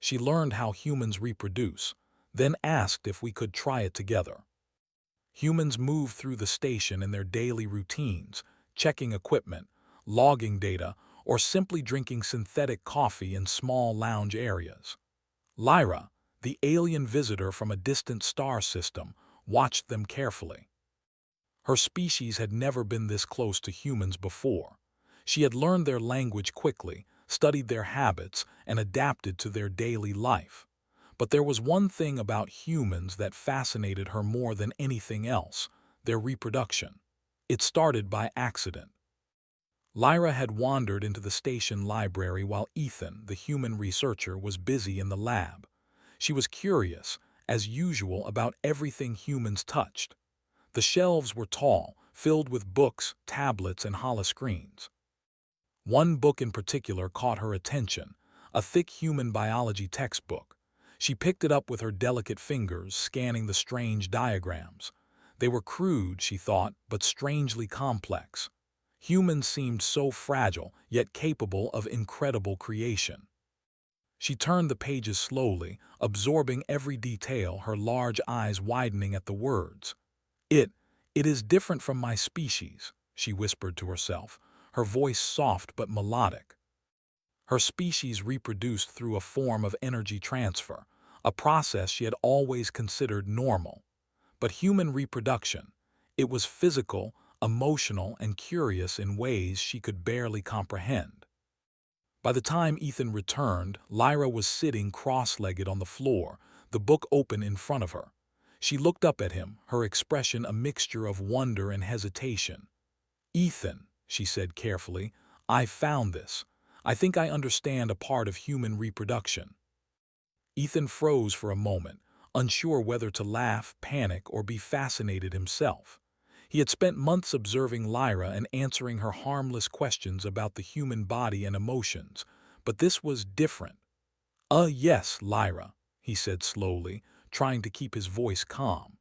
She learned how humans reproduce, then asked if we could try it together. Humans move through the station in their daily routines, checking equipment, logging data, or simply drinking synthetic coffee in small lounge areas. Lyra, the alien visitor from a distant star system, watched them carefully. Her species had never been this close to humans before. She had learned their language quickly, studied their habits, and adapted to their daily life. But there was one thing about humans that fascinated her more than anything else: their reproduction. It started by accident. Lyra had wandered into the station library while Ethan, the human researcher, was busy in the lab. She was curious, as usual, about everything humans touched. The shelves were tall, filled with books, tablets, and holoscreens. One book in particular caught her attention, a thick human biology textbook. She picked it up with her delicate fingers, scanning the strange diagrams. They were crude, she thought, but strangely complex. Humans seemed so fragile, yet capable of incredible creation. She turned the pages slowly, absorbing every detail, her large eyes widening at the words. It, it is different from my species, she whispered to herself, her voice soft but melodic. Her species reproduced through a form of energy transfer, a process she had always considered normal. But human reproduction, it was physical, emotional, and curious in ways she could barely comprehend. By the time Ethan returned, Lyra was sitting cross-legged on the floor, the book open in front of her. She looked up at him, her expression a mixture of wonder and hesitation. "Ethan," she said carefully, "I found this. I think I understand a part of human reproduction." Ethan froze for a moment, unsure whether to laugh, panic, or be fascinated himself. He had spent months observing Lyra and answering her harmless questions about the human body and emotions, but this was different. Yes, Lyra," he said slowly, trying to keep his voice calm.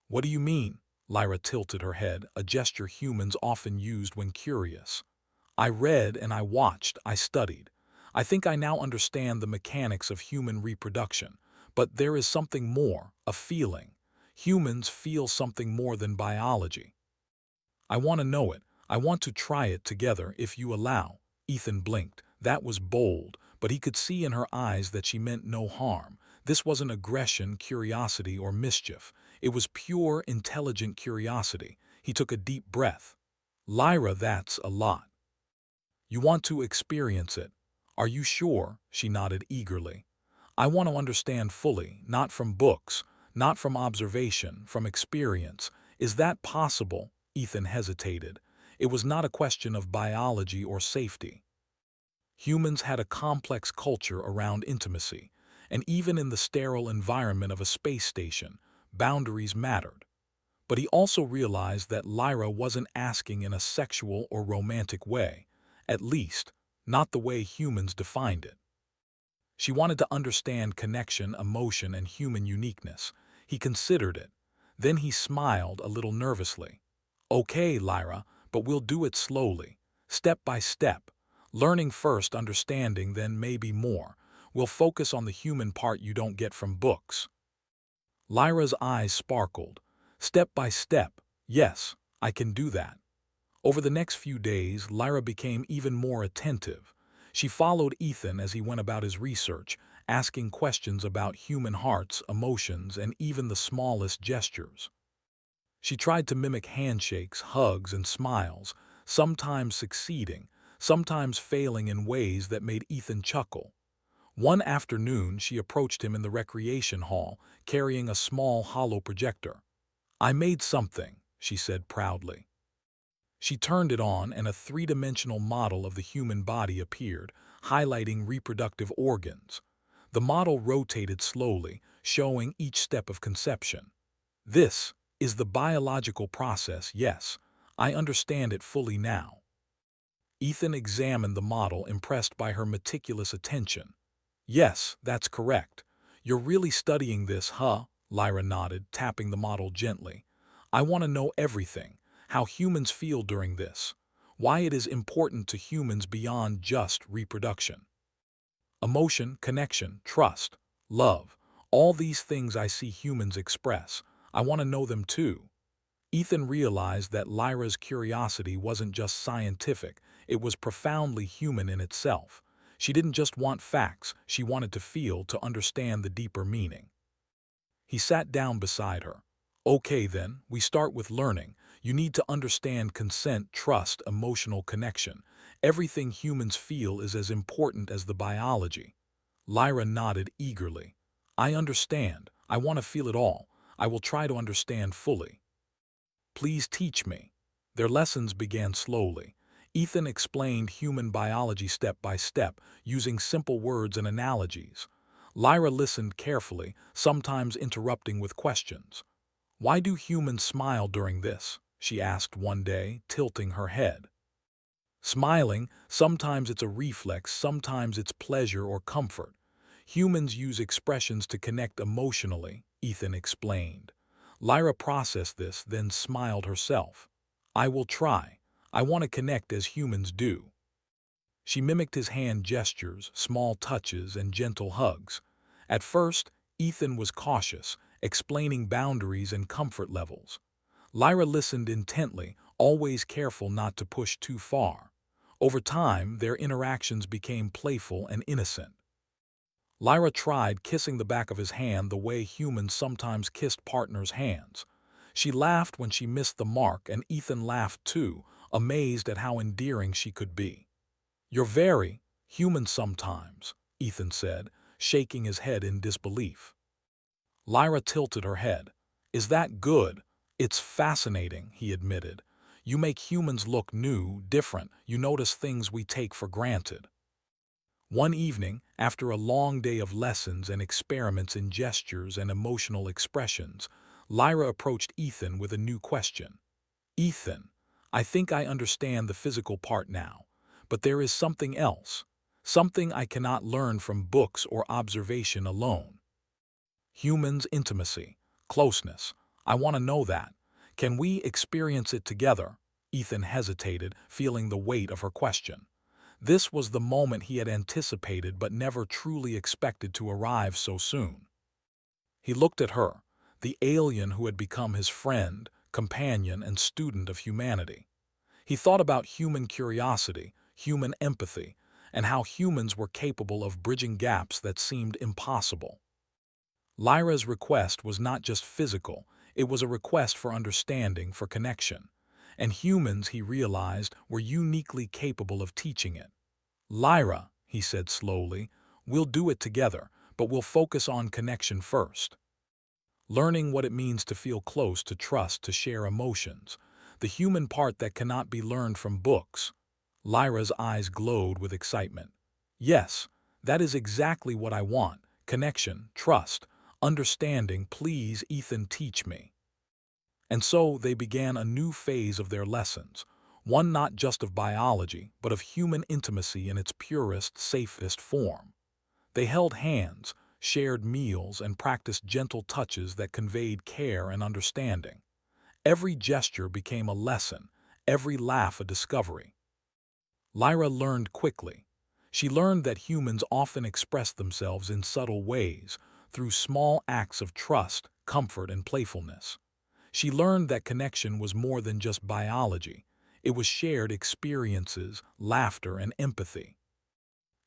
"What do you mean?" Lyra tilted her head, a gesture humans often used when curious. "I read and I watched, I studied. I think I now understand the mechanics of human reproduction, but there is something more, a feeling. Humans feel something more than biology. I want to know it. I want to try it together, if you allow." Ethan blinked. That was bold, but he could see in her eyes that she meant no harm. This wasn't aggression, curiosity, or mischief. It was pure, intelligent curiosity. He took a deep breath. "Lyra, that's a lot. You want to experience it. Are you sure?" She nodded eagerly. "I want to understand fully, not from books, not from observation, from experience. Is that possible?" Ethan hesitated. It was not a question of biology or safety. Humans had a complex culture around intimacy, and even in the sterile environment of a space station, boundaries mattered. But he also realized that Lyra wasn't asking in a sexual or romantic way, at least, not the way humans defined it. She wanted to understand connection, emotion, and human uniqueness. He considered it. Then he smiled a little nervously. "Okay, Lyra, but we'll do it slowly, step by step. Learning first, understanding, then maybe more. We'll focus on the human part you don't get from books." Lyra's eyes sparkled. "Step by step. Yes, I can do that." Over the next few days, Lyra became even more attentive. She followed Ethan as he went about his research, asking questions about human hearts, emotions, and even the smallest gestures. She tried to mimic handshakes, hugs, and smiles, sometimes succeeding, sometimes failing in ways that made Ethan chuckle. One afternoon, she approached him in the recreation hall, carrying a small hollow projector. "I made something," she said proudly. She turned it on, and a three-dimensional model of the human body appeared, highlighting reproductive organs. The model rotated slowly, showing each step of conception. "This is the biological process, yes. I understand it fully now." Ethan examined the model, impressed by her meticulous attention. "Yes, that's correct. You're really studying this, huh?" Lyra nodded, tapping the model gently. "I want to know everything. How humans feel during this. Why it is important to humans beyond just reproduction." Emotion, connection, trust, love, all these things I see humans express. I want to know them too. Ethan realized that Lyra's curiosity wasn't just scientific, it was profoundly human in itself. She didn't just want facts, she wanted to feel, to understand the deeper meaning. He sat down beside her. Okay then, we start with learning. You need to understand consent, trust, emotional connection. Everything humans feel is as important as the biology. Lyra nodded eagerly. I understand. I want to feel it all. I will try to understand fully. Please teach me. Their lessons began slowly. Ethan explained human biology step by step, using simple words and analogies. Lyra listened carefully, sometimes interrupting with questions. Why do humans smile during this? She asked one day, tilting her head. Smiling, sometimes it's a reflex, sometimes it's pleasure or comfort. Humans use expressions to connect emotionally, Ethan explained. Lyra processed this, then smiled herself. I will try. I want to connect as humans do. She mimicked his hand gestures, small touches, and gentle hugs. At first, Ethan was cautious, explaining boundaries and comfort levels. Lyra listened intently, always careful not to push too far. Over time, their interactions became playful and innocent. Lyra tried kissing the back of his hand the way humans sometimes kissed partners' hands. She laughed when she missed the mark, and Ethan laughed too, amazed at how endearing she could be. You're very human sometimes, Ethan said, shaking his head in disbelief. Lyra tilted her head. Is that good? It's fascinating, he admitted. You make humans look new, different. You notice things we take for granted. One evening, after a long day of lessons and experiments in gestures and emotional expressions, Lyra approached Ethan with a new question. Ethan, I think I understand the physical part now, but there is something else, something I cannot learn from books or observation alone. Humans' intimacy, closeness. I want to know that. Can we experience it together? Ethan hesitated, feeling the weight of her question. This was the moment he had anticipated but never truly expected to arrive so soon. He looked at her, the alien who had become his friend, companion, and student of humanity. He thought about human curiosity, human empathy, and how humans were capable of bridging gaps that seemed impossible. Lyra's request was not just physical, it was a request for understanding, for connection. And humans, he realized, were uniquely capable of teaching it. Lyra, he said slowly, we'll do it together, but we'll focus on connection first. Learning what it means to feel close, to trust, to share emotions. The human part that cannot be learned from books. Lyra's eyes glowed with excitement. Yes, that is exactly what I want. Connection, trust, understanding. Please, Ethan, teach me. And so they began a new phase of their lessons, one not just of biology, but of human intimacy in its purest, safest form. They held hands, shared meals, and practiced gentle touches that conveyed care and understanding. Every gesture became a lesson, every laugh a discovery. Lyra learned quickly. She learned that humans often express themselves in subtle ways, through small acts of trust, comfort, and playfulness. She learned that connection was more than just biology. It was shared experiences, laughter, and empathy.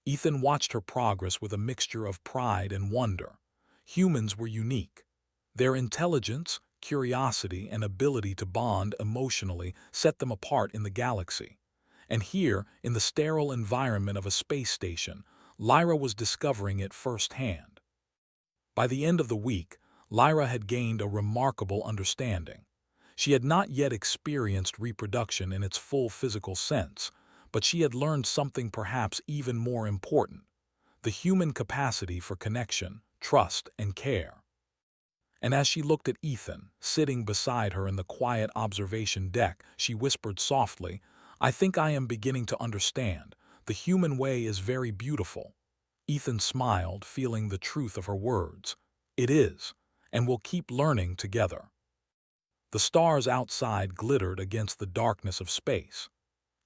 Ethan watched her progress with a mixture of pride and wonder. Humans were unique. Their intelligence, curiosity, and ability to bond emotionally set them apart in the galaxy. And here, in the sterile environment of a space station, Lyra was discovering it firsthand. By the end of the week, Lyra had gained a remarkable understanding. She had not yet experienced reproduction in its full physical sense, but she had learned something perhaps even more important: the human capacity for connection, trust, and care. And as she looked at Ethan, sitting beside her in the quiet observation deck, she whispered softly, I think I am beginning to understand. The human way is very beautiful. Ethan smiled, feeling the truth of her words. It is, and we'll keep learning together. The stars outside glittered against the darkness of space.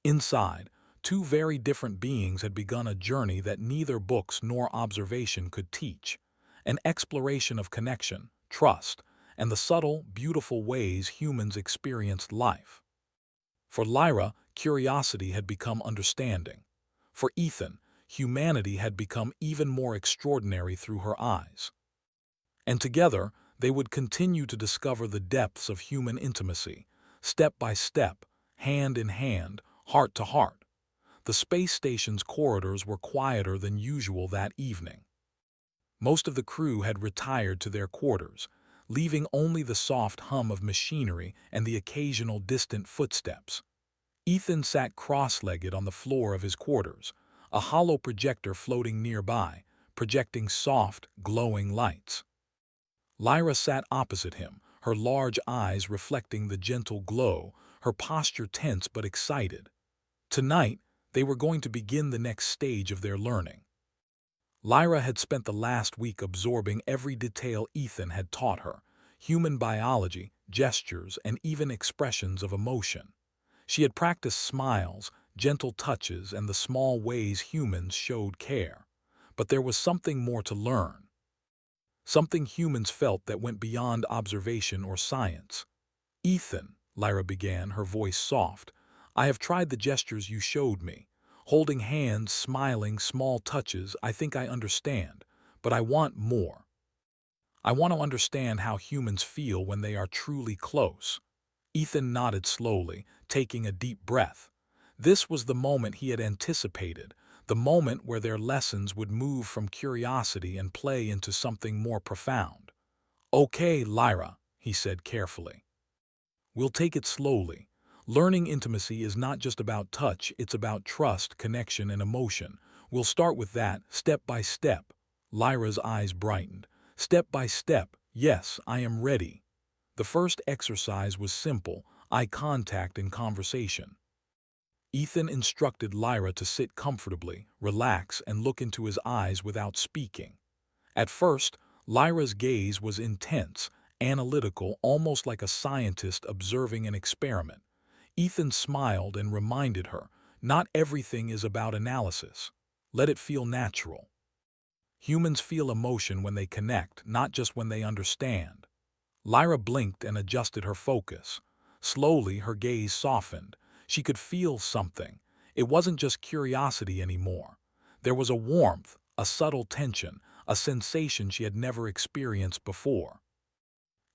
Inside, Two very different beings had begun a journey that neither books nor observation could teach, an exploration of connection, trust, and the subtle, beautiful ways humans experienced life. For Lyra, curiosity had become understanding. For Ethan, humanity had become even more extraordinary through her eyes. And together, they would continue to discover the depths of human intimacy, step by step, hand in hand, heart to heart. The space station's corridors were quieter than usual that evening. Most of the crew had retired to their quarters, leaving only the soft hum of machinery and the occasional distant footsteps. Ethan sat cross-legged on the floor of his quarters, a hollow projector floating nearby, projecting soft, glowing lights. Lyra sat opposite him, her large eyes reflecting the gentle glow, her posture tense but excited. Tonight, they were going to begin the next stage of their learning. Lyra had spent the last week absorbing every detail Ethan had taught her, human biology, gestures, and even expressions of emotion. She had practiced smiles, gentle touches, and the small ways humans showed care. But there was something more to learn. Something humans felt that went beyond observation or science. "Ethan," Lyra began, her voice soft, "I have tried the gestures you showed me. Holding hands, smiling, small touches, I think I understand. But I want more. I want to understand how humans feel when they are truly close." Ethan nodded slowly, taking a deep breath. This was the moment he had anticipated, the moment where their lessons would move from curiosity and play into something more profound. "Okay, Lyra," he said carefully. "We'll take it slowly. Learning intimacy is not just about touch, it's about trust, connection, and emotion. We'll start with that, step by step." Lyra's eyes brightened. "Step by step, yes, I am ready." The first exercise was simple, eye contact and conversation. Ethan instructed Lyra to sit comfortably, relax, and look into his eyes without speaking. At first, Lyra's gaze was intense, analytical, almost like a scientist observing an experiment. Ethan smiled and reminded her, "Not everything is about analysis. Let it feel natural. Humans feel emotion when they connect, not just when they understand." Lyra blinked and adjusted her focus. Slowly, her gaze softened. She could feel something. It wasn't just curiosity anymore. There was a warmth, a subtle tension, a sensation she had never experienced before.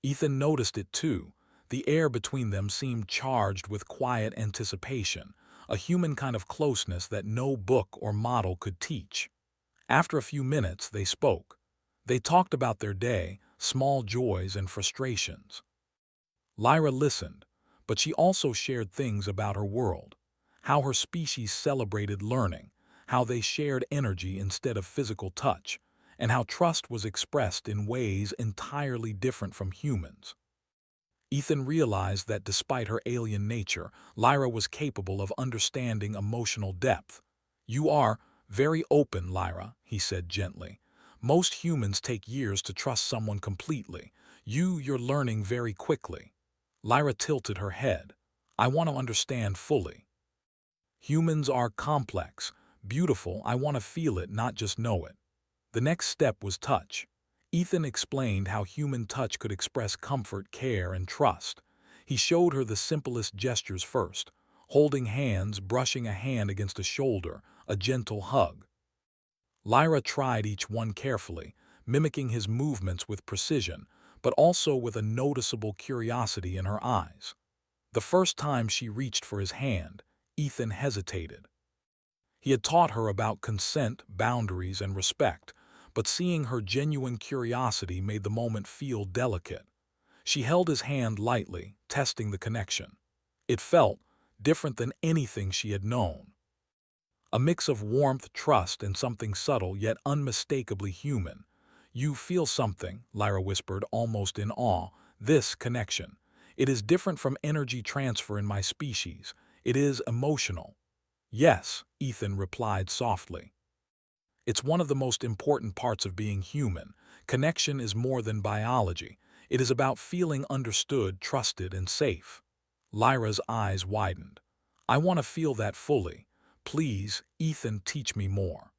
Ethan noticed it too. The air between them seemed charged with quiet anticipation, a human kind of closeness that no book or model could teach. After a few minutes, they spoke. They talked about their day, small joys and frustrations. Lyra listened, but she also shared things about her world, how her species celebrated learning, how they shared energy instead of physical touch, and how trust was expressed in ways entirely different from humans. Ethan realized that despite her alien nature, Lyra was capable of understanding emotional depth. "You are very open, Lyra," he said gently. "Most humans take years to trust someone completely. You're learning very quickly." Lyra tilted her head. "I want to understand fully. Humans are complex, beautiful. I want to feel it, not just know it." The next step was touch. Ethan explained how human touch could express comfort, care, and trust. He showed her the simplest gestures first, holding hands, brushing a hand against a shoulder, a gentle hug. Lyra tried each one carefully, mimicking his movements with precision, but also with a noticeable curiosity in her eyes. The first time she reached for his hand, Ethan hesitated. He had taught her about consent, boundaries, and respect, but seeing her genuine curiosity made the moment feel delicate. She held his hand lightly, testing the connection. It felt different than anything she had known. A mix of warmth, trust, and something subtle yet unmistakably human. "You feel something," Lyra whispered, almost in awe. "This connection. It is different from energy transfer in my species. It is emotional." "Yes," Ethan replied softly. "It's one of the most important parts of being human. Connection is more than biology. It is about feeling understood, trusted, and safe." Lyra's eyes widened. "I want to feel that fully. Please, Ethan, teach me more.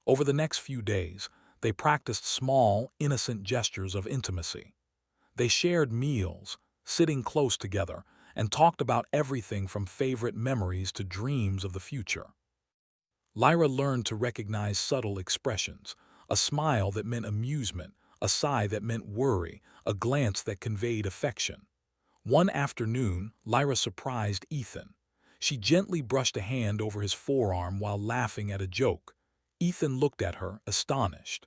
Over the next few days, they practiced small, innocent gestures of intimacy. They shared meals, sitting close together, and talked about everything from favorite memories to dreams of the future. Lyra learned to recognize subtle expressions, a smile that meant amusement, a sigh that meant worry, a glance that conveyed affection. One afternoon, Lyra surprised Ethan. She gently brushed a hand over his forearm while laughing at a joke. Ethan looked at her, astonished.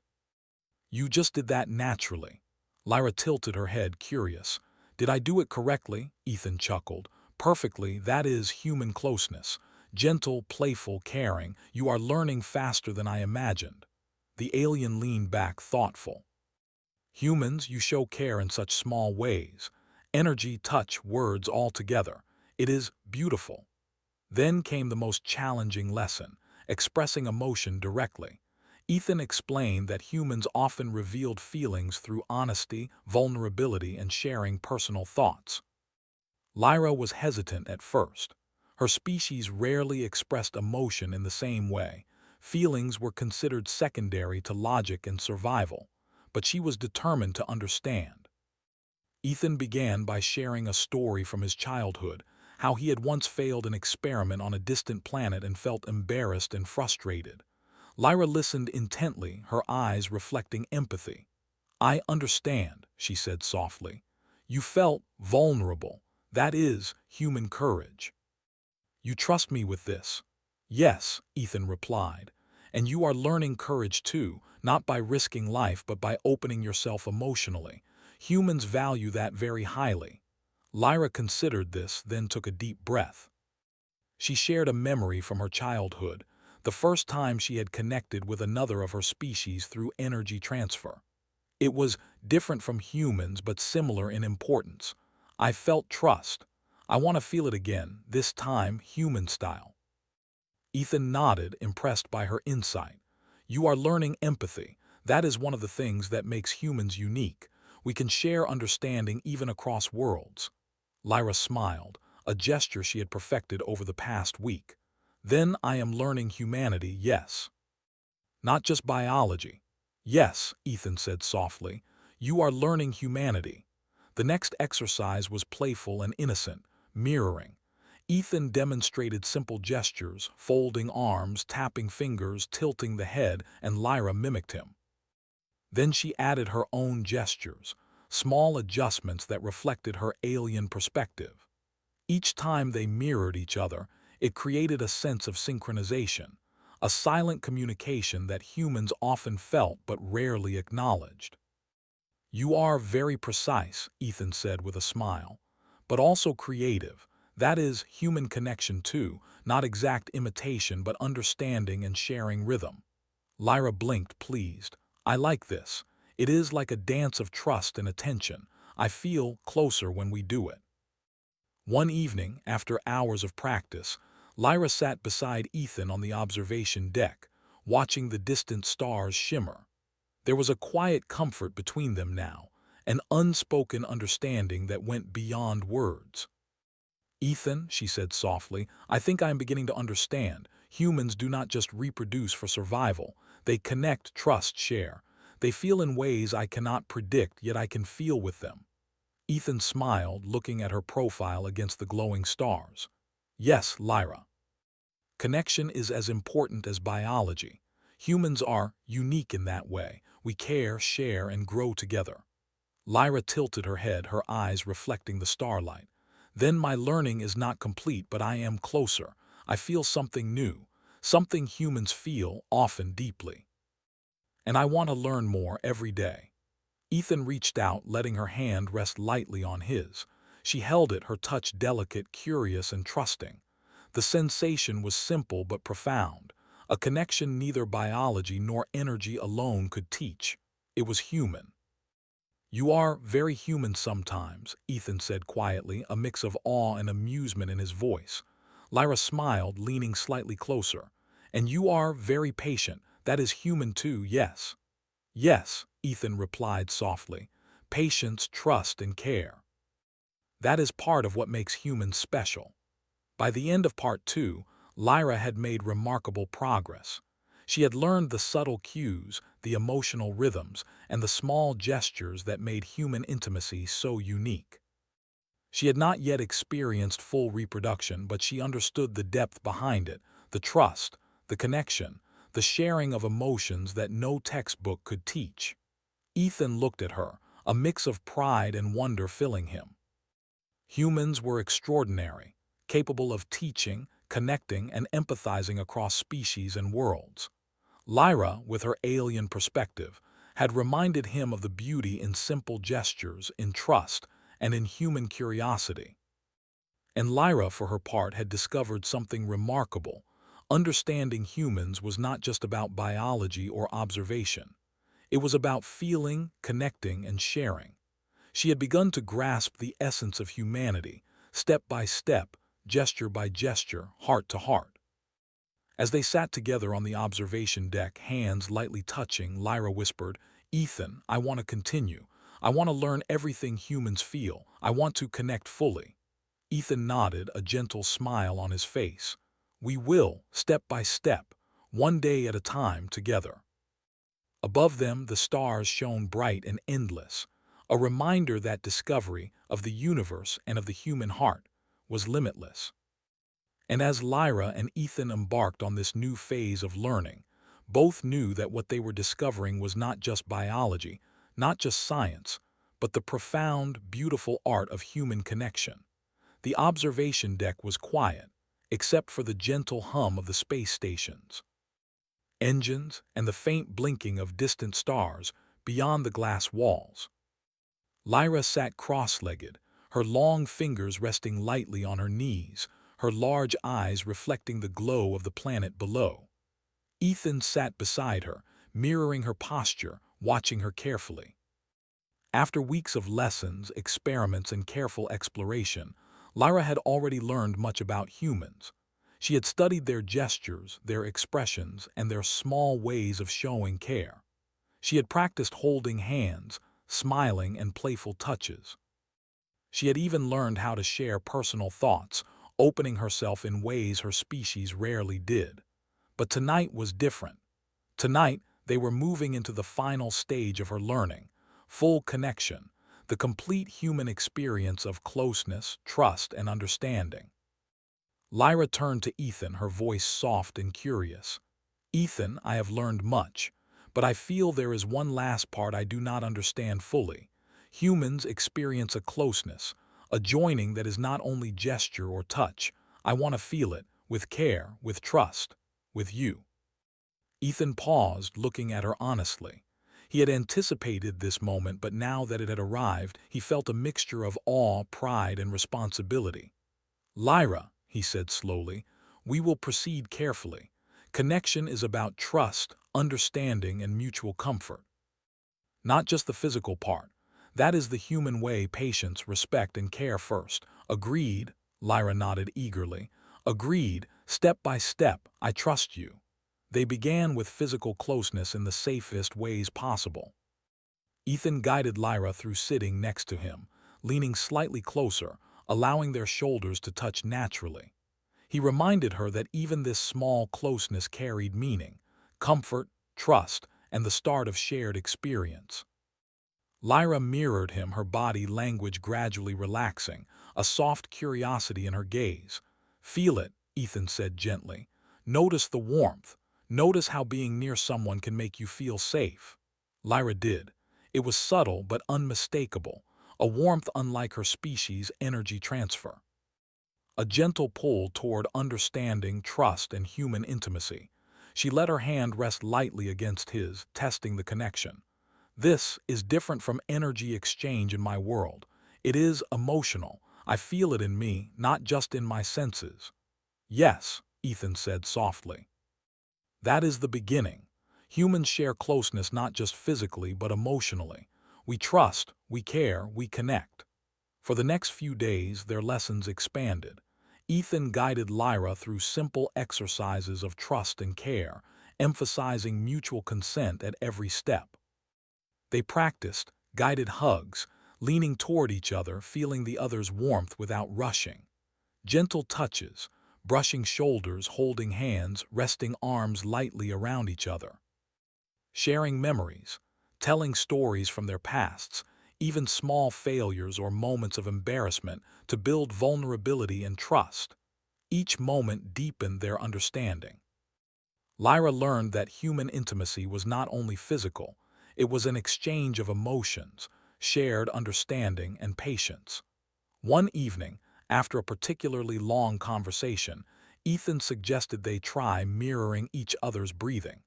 You just did that naturally. Lyra tilted her head, curious. Did I do it correctly? Ethan chuckled. Perfectly, that is human closeness. Gentle, playful, caring. You are learning faster than I imagined. The alien leaned back, thoughtful. Humans, you show care in such small ways. Energy, touch, words all together. It is beautiful. Then came the most challenging lesson, expressing emotion directly. Ethan explained that humans often revealed feelings through honesty, vulnerability, and sharing personal thoughts. Lyra was hesitant at first. Her species rarely expressed emotion in the same way. Feelings were considered secondary to logic and survival, but she was determined to understand. Ethan began by sharing a story from his childhood, how he had once failed an experiment on a distant planet and felt embarrassed and frustrated. Lyra listened intently, her eyes reflecting empathy. I understand, she said softly. You felt vulnerable. That is human courage. You trust me with this? Yes, Ethan replied. And you are learning courage too, not by risking life but by opening yourself emotionally. Humans value that very highly. Lyra considered this, then took a deep breath. She shared a memory from her childhood, the first time she had connected with another of her species through energy transfer. It was different from humans but similar in importance. I felt trust. I want to feel it again, this time human style. Ethan nodded, impressed by her insight. You are learning empathy. That is one of the things that makes humans unique. We can share understanding even across worlds. Lyra smiled, a gesture she had perfected over the past week. Then I am learning humanity, yes. Not just biology. Yes, Ethan said softly. You are learning humanity. The next exercise was playful and innocent, mirroring. Ethan demonstrated simple gestures, folding arms, tapping fingers, tilting the head, and Lyra mimicked him. Then she added her own gestures, small adjustments that reflected her alien perspective. Each time they mirrored each other, it created a sense of synchronization, a silent communication that humans often felt but rarely acknowledged. You are very precise, Ethan said with a smile, but also creative. That is human connection too, not exact imitation but understanding and sharing rhythm. Lyra blinked, pleased. I like this. It is like a dance of trust and attention. I feel closer when we do it. One evening, after hours of practice, Lyra sat beside Ethan on the observation deck, watching the distant stars shimmer. There was a quiet comfort between them now, an unspoken understanding that went beyond words. Ethan, she said softly, I think I am beginning to understand. Humans do not just reproduce for survival. They connect, trust, share. They feel in ways I cannot predict, yet I can feel with them. Ethan smiled, looking at her profile against the glowing stars. Yes, Lyra. Connection is as important as biology. Humans are unique in that way. We care, share, and grow together. Lyra tilted her head, her eyes reflecting the starlight. Then my learning is not complete, but I am closer. I feel something new, something humans feel, often deeply. And I want to learn more every day. Ethan reached out, letting her hand rest lightly on his. She held it, her touch delicate, curious, and trusting. The sensation was simple but profound, a connection neither biology nor energy alone could teach. It was human. You are very human sometimes, Ethan said quietly, a mix of awe and amusement in his voice. Lyra smiled, leaning slightly closer. And you are very patient. That is human too, yes. Yes, Ethan replied softly. Patience, trust, and care. That is part of what makes humans special. By the end of part 2, Lyra had made remarkable progress. She had learned the subtle cues, the emotional rhythms, and the small gestures that made human intimacy so unique. She had not yet experienced full reproduction, but she understood the depth behind it, the trust, the connection, the sharing of emotions that no textbook could teach. Ethan looked at her, a mix of pride and wonder filling him. Humans were extraordinary, capable of teaching, connecting, and empathizing across species and worlds. Lyra, with her alien perspective, had reminded him of the beauty in simple gestures, in trust, and in human curiosity. And Lyra, for her part, had discovered something remarkable. Understanding humans was not just about biology or observation. It was about feeling, connecting, and sharing. She had begun to grasp the essence of humanity, step by step, gesture by gesture, heart to heart. As they sat together on the observation deck, hands lightly touching, Lyra whispered, "Ethan, I want to continue. I want to learn everything humans feel. I want to connect fully." Ethan nodded, a gentle smile on his face. "We will, step by step, one day at a time, together." Above them, the stars shone bright and endless, a reminder that discovery of the universe and of the human heart was limitless. And as Lyra and Ethan embarked on this new phase of learning, both knew that what they were discovering was not just biology, not just science, but the profound, beautiful art of human connection. The observation deck was quiet, except for the gentle hum of the space stations, engines, and the faint blinking of distant stars beyond the glass walls. Lyra sat cross-legged, her long fingers resting lightly on her knees, her large eyes reflecting the glow of the planet below. Ethan sat beside her, mirroring her posture, watching her carefully. After weeks of lessons, experiments, and careful exploration, Lyra had already learned much about humans. She had studied their gestures, their expressions, and their small ways of showing care. She had practiced holding hands, smiling, and playful touches. She had even learned how to share personal thoughts, opening herself in ways her species rarely did. But tonight was different. Tonight, they were moving into the final stage of her learning, full connection, the complete human experience of closeness, trust, and understanding. Lyra turned to Ethan, her voice soft and curious. "Ethan, I have learned much, but I feel there is one last part I do not understand fully. Humans experience a closeness, a joining that is not only gesture or touch. I want to feel it, with care, with trust, with you." Ethan paused, looking at her honestly. He had anticipated this moment, but now that it had arrived, he felt a mixture of awe, pride, and responsibility. "Lyra," he said slowly, "we will proceed carefully. Connection is about trust, understanding, and mutual comfort. Not just the physical part. That is the human way: patience, respect, and care first." "Agreed," Lyra nodded eagerly. "Agreed, step by step, I trust you." They began with physical closeness in the safest ways possible. Ethan guided Lyra through, sitting next to him, leaning slightly closer, allowing their shoulders to touch naturally. He reminded her that even this small closeness carried meaning, comfort, trust, and the start of shared experience. Lyra mirrored him, her body language gradually relaxing, a soft curiosity in her gaze. "Feel it," Ethan said gently. "Notice the warmth. Notice how being near someone can make you feel safe." Lyra did. It was subtle but unmistakable, a warmth unlike her species' energy transfer. A gentle pull toward understanding, trust, and human intimacy. She let her hand rest lightly against his, testing the connection. "This is different from energy exchange in my world. It is emotional. I feel it in me, not just in my senses." "Yes," Ethan said softly. "That is the beginning. Humans share closeness not just physically but emotionally. We trust, we care, we connect." For the next few days, their lessons expanded. Ethan guided Lyra through simple exercises of trust and care, emphasizing mutual consent at every step. They practiced guided hugs, leaning toward each other, feeling the other's warmth without rushing. Gentle touches, brushing shoulders, holding hands, resting arms lightly around each other. Sharing memories, telling stories from their pasts, even small failures or moments of embarrassment to build vulnerability and trust. Each moment deepened their understanding. Lyra learned that human intimacy was not only physical, it was an exchange of emotions, shared understanding, and patience. One evening, after a particularly long conversation, Ethan suggested they try mirroring each other's breathing.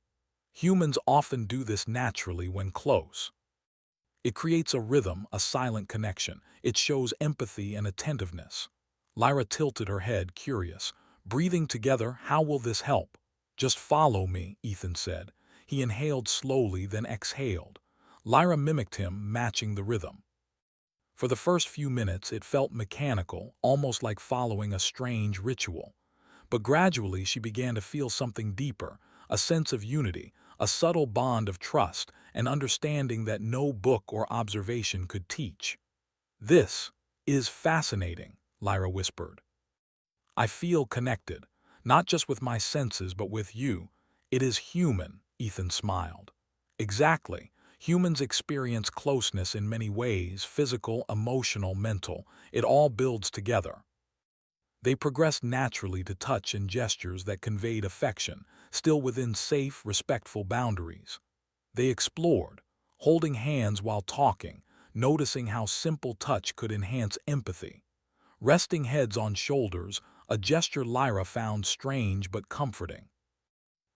Humans often do this naturally when close. It creates a rhythm, a silent connection. It shows empathy and attentiveness. Lyra tilted her head, curious. Breathing together, how will this help? Just follow me, Ethan said. He inhaled slowly, then exhaled. Lyra mimicked him, matching the rhythm. For the first few minutes, it felt mechanical, almost like following a strange ritual. But gradually, she began to feel something deeper, a sense of unity, a subtle bond of trust, an understanding that no book or observation could teach. This is fascinating, Lyra whispered. I feel connected, not just with my senses, but with you. It is human, Ethan smiled. Exactly. Humans experience closeness in many ways, physical, emotional, mental. It all builds together. They progressed naturally to touch and gestures that conveyed affection, still within safe, respectful boundaries. They explored, holding hands while talking, noticing how simple touch could enhance empathy. Resting heads on shoulders, a gesture Lyra found strange but comforting.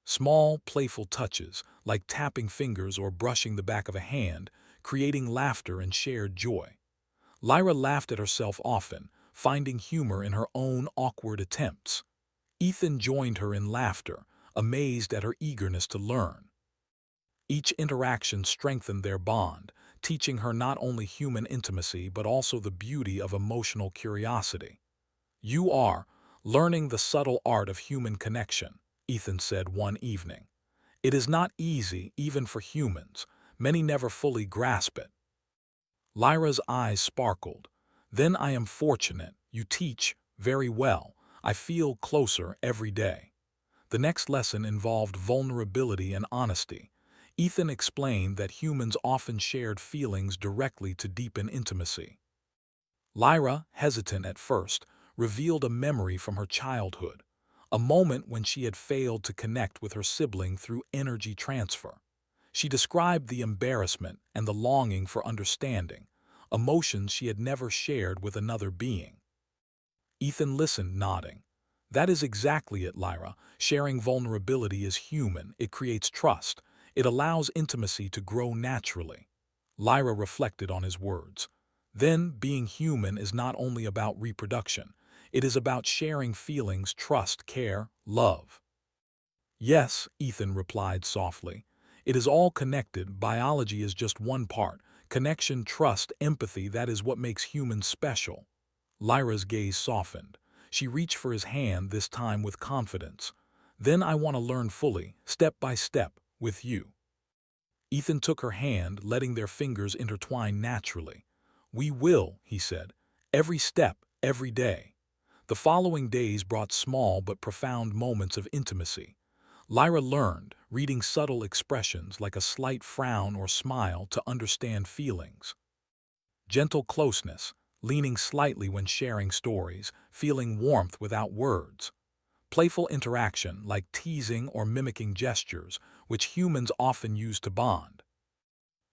Small, playful touches, like tapping fingers or brushing the back of a hand, creating laughter and shared joy. Lyra laughed at herself often, finding humor in her own awkward attempts. Ethan joined her in laughter, amazed at her eagerness to learn. Each interaction strengthened their bond, teaching her not only human intimacy but also the beauty of emotional curiosity. You are learning the subtle art of human connection, Ethan said one evening. It is not easy, even for humans. Many never fully grasp it. Lyra's eyes sparkled. Then I am fortunate. You teach very well. I feel closer every day. The next lesson involved vulnerability and honesty. Ethan explained that humans often shared feelings directly to deepen intimacy. Lyra, hesitant at first, revealed a memory from her childhood, a moment when she had failed to connect with her sibling through energy transfer. She described the embarrassment and the longing for understanding, emotions she had never shared with another being. Ethan listened, nodding. That is exactly it, Lyra. Sharing vulnerability is human. It creates trust. It allows intimacy to grow naturally. Lyra reflected on his words. Then, being human is not only about reproduction. It is about sharing feelings, trust, care, love. Yes, Ethan replied softly. It is all connected. Biology is just one part. Connection, trust, empathy, that is what makes humans special. Lyra's gaze softened. She reached for his hand, this time with confidence. Then I want to learn fully, step by step, with you. Ethan took her hand, letting their fingers intertwine naturally. We will, he said, every step, every day. The following days brought small but profound moments of intimacy. Lyra learned, reading subtle expressions like a slight frown or smile to understand feelings. Gentle closeness, leaning slightly when sharing stories, feeling warmth without words. Playful interaction like teasing or mimicking gestures, which humans often use to bond.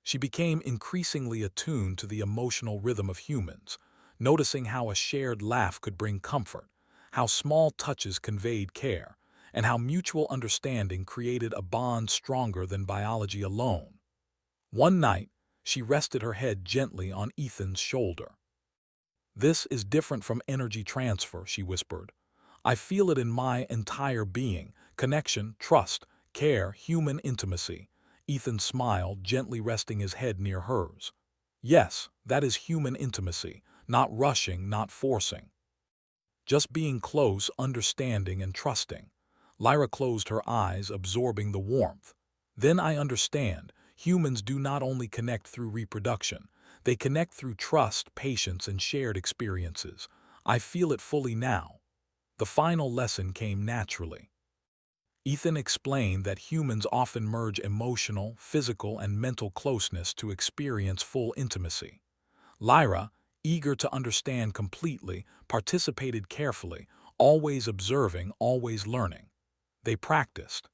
She became increasingly attuned to the emotional rhythm of humans, noticing how a shared laugh could bring comfort, how small touches conveyed care, and how mutual understanding created a bond stronger than biology alone. One night, she rested her head gently on Ethan's shoulder. This is different from energy transfer, she whispered. I feel it in my entire being, connection, trust, care, human intimacy. Ethan smiled, gently resting his head near hers. Yes, that is human intimacy, not rushing, not forcing. Just being close, understanding, and trusting. Lyra closed her eyes, absorbing the warmth. Then I understand, humans do not only connect through reproduction, they connect through trust, patience, and shared experiences. I feel it fully now. The final lesson came naturally. Ethan explained that humans often merge emotional, physical, and mental closeness to experience full intimacy. Lyra, eager to understand completely, participated carefully, always observing, always learning. They practiced.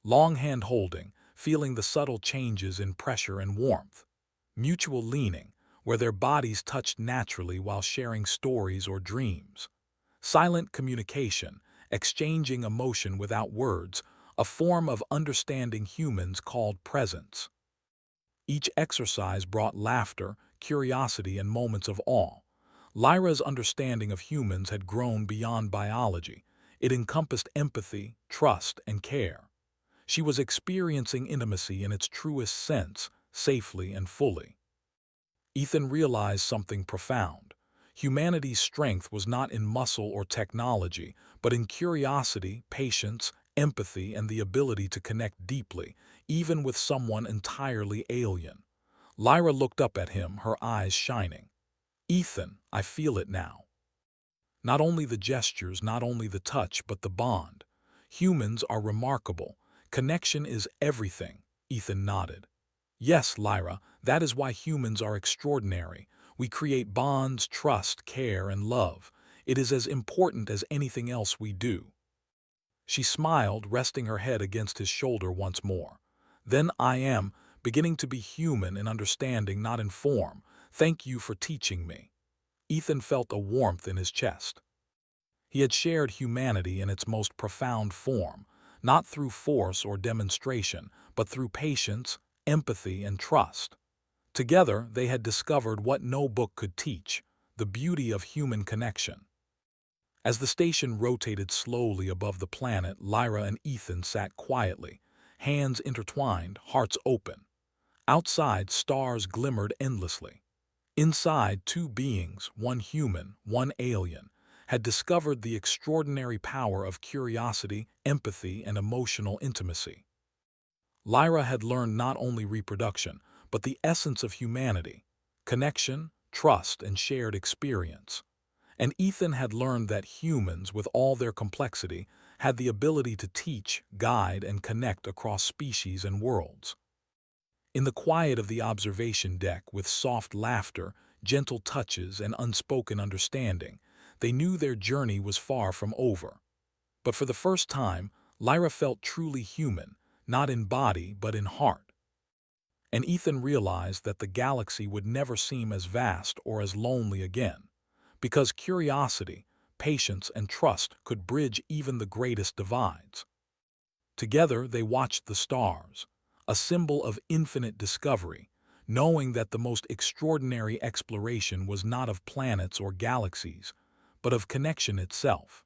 Long hand-holding, feeling the subtle changes in pressure and warmth. Mutual leaning, where their bodies touched naturally while sharing stories or dreams. Silent communication, exchanging emotion without words, a form of understanding humans called presence. Each exercise brought laughter, curiosity, and moments of awe. Lyra's understanding of humans had grown beyond biology. It encompassed empathy, trust, and care. She was experiencing intimacy in its truest sense, safely and fully. Ethan realized something profound. Humanity's strength was not in muscle or technology, but in curiosity, patience, empathy, and the ability to connect deeply, even with someone entirely alien. Lyra looked up at him, her eyes shining. "Ethan, I feel it now. Not only the gestures, not only the touch, but the bond. Humans are remarkable. Connection is everything," Ethan nodded. "Yes, Lyra, that is why humans are extraordinary. We create bonds, trust, care, and love. It is as important as anything else we do." She smiled, resting her head against his shoulder once more. "Then I am beginning to be human in understanding, not in form. Thank you for teaching me." Ethan felt a warmth in his chest. He had shared humanity in its most profound form, not through force or demonstration, but through patience, empathy, and trust. Together, they had discovered what no book could teach, the beauty of human connection. As the station rotated slowly above the planet, Lyra and Ethan sat quietly, hands intertwined, hearts open. Outside, stars glimmered endlessly. Inside, two beings, one human, one alien, had discovered the extraordinary power of curiosity, empathy, and emotional intimacy. Lyra had learned not only reproduction, but the essence of humanity, connection, trust, and shared experience. And Ethan had learned that humans, with all their complexity, had the ability to teach, guide, and connect across species and worlds. In the quiet of the observation deck, with soft laughter, gentle touches, and unspoken understanding, they knew their journey was far from over. But for the first time, Lyra felt truly human, not in body but in heart. And Ethan realized that the galaxy would never seem as vast or as lonely again, because curiosity, patience, and trust could bridge even the greatest divides. Together they watched the stars, a symbol of infinite discovery, knowing that the most extraordinary exploration was not of planets or galaxies, but of connection itself.